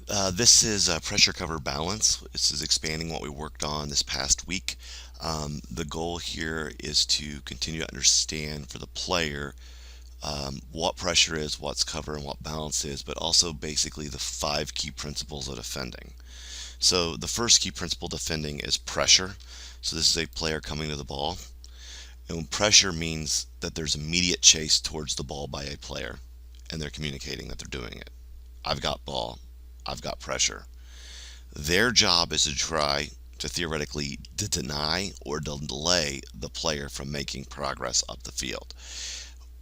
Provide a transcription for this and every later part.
This is pressure cover balance. This is expanding what we worked on this past week. The goal here is to continue to understand for the player what pressure is, what's cover, and what balance is, but also basically the five key principles of defending. So the first key principle defending is pressure. So this is a player coming to the ball. And pressure means that there's immediate chase towards the ball by a player, and they're communicating that they're doing it. I've got ball. I've got pressure. Their job is to try to theoretically deny or delay the player from making progress up the field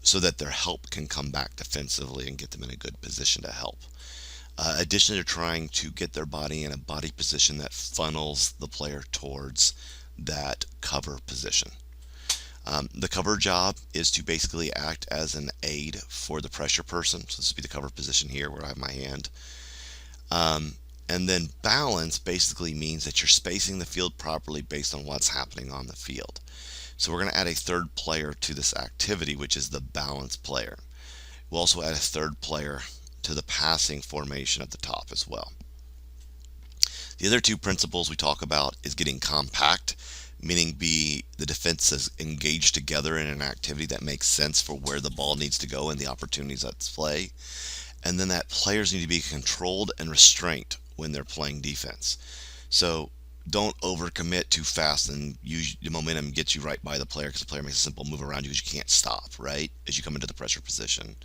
so that their help can come back defensively and get them in a good position to help. Additionally, they're trying to get their body in a body position that funnels the player towards that cover position. The cover job is to basically act as an aid for the pressure person. So this would be the cover position here where I have my hand. And then balance basically means that you're spacing the field properly based on what's happening on the field. So we're going to add a third player to this activity, which is the balance player. We'll also add a third player to the passing formation at the top as well. The other two principles we talk about is getting compact, meaning the defense is engaged together in an activity that makes sense for where the ball needs to go and the opportunities at play. And then that players need to be controlled and restrained when they're playing defense. So don't overcommit too fast and the momentum gets you right by the player because the player makes a simple move around you because you can't stop, right? As you come into the pressure position.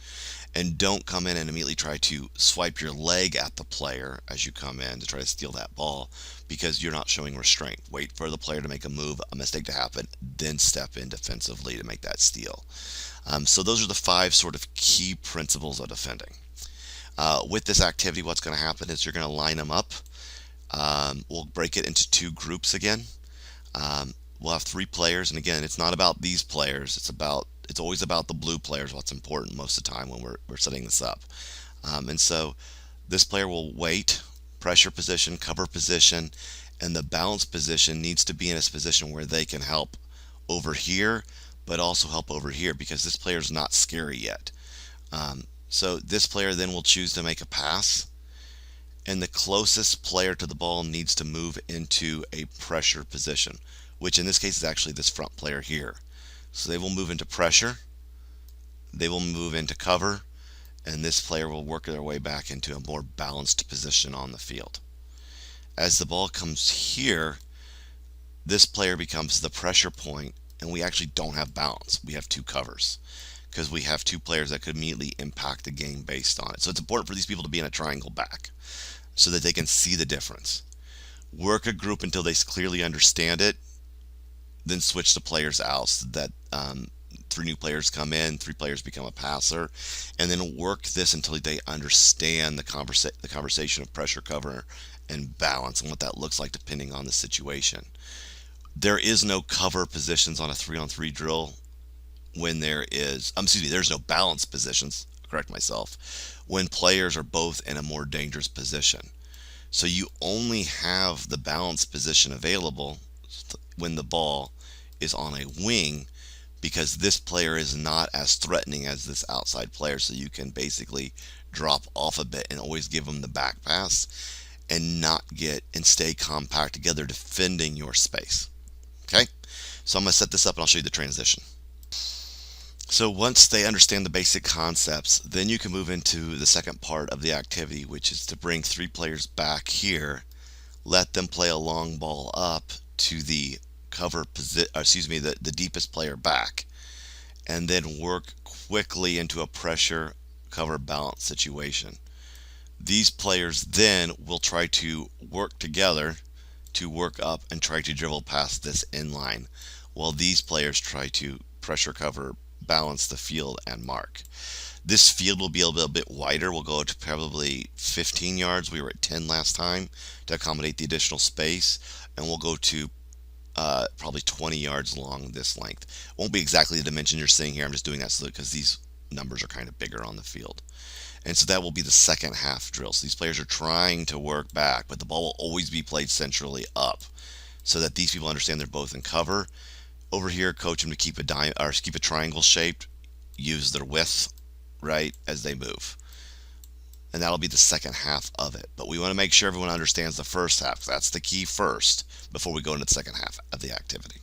And don't come in and immediately try to swipe your leg at the player as you come in to try to steal that ball because you're not showing restraint. Wait for the player to make a move, a mistake to happen, then step in defensively to make that steal. So those are the five sort of key principles of defending. With this activity, what's going to happen is you're going to line them up. We'll break it into two groups again. We'll have three players, and again, it's not about these players. It's always about the blue players. What's important most of the time when we're setting this up. And so this player will wait, pressure position, cover position, and the balance position needs to be in a position where they can help over here, but also help over here because this player is not scary yet. So this player then will choose to make a pass, and the closest player to the ball needs to move into a pressure position, which in this case is actually this front player here. So they will move into pressure, they will move into cover, and this player will work their way back into a more balanced position on the field. As the ball comes here, this player becomes the pressure point, and we actually don't have balance. We have two covers because we have two players that could immediately impact the game based on it. So it's important for these people to be in a triangle back so that they can see the difference. Work a group until they clearly understand it, then switch the players out so that three new players come in, three players become a passer, and then work this until they understand the conversation of pressure, cover, and balance and what that looks like depending on the situation. There is no cover positions on a 3-on-3 drill when there's no balance positions, correct myself, when players are both in a more dangerous position. So you only have the balance position available when the ball is on a wing because this player is not as threatening as this outside player. So you can basically drop off a bit and always give them the back pass and stay compact together defending your space. Okay, so I'm going to set this up and I'll show you the transition. So once they understand the basic concepts, then you can move into the second part of the activity, which is to bring three players back here, let them play a long ball up to the the deepest player back, and then work quickly into a pressure cover balance situation. These players then will try to work together to work up and try to dribble past this inline, while these players try to pressure cover balance the field and mark. This field will be a little bit wider. We'll go to probably 15 yards. We were at 10 last time to accommodate the additional space, and we'll go to probably 20 yards along this length. It won't be exactly the dimension you're seeing here. I'm just doing that because these numbers are kind of bigger on the field. And so that will be the second half drill. So these players are trying to work back, but the ball will always be played centrally up so that these people understand they're both in cover. Over here, coach them to keep a triangle shaped, use their width, right, as they move. and that'll be the second half of it. But we want to make sure everyone understands the first half. That's the key first before we go into the second half of the activity.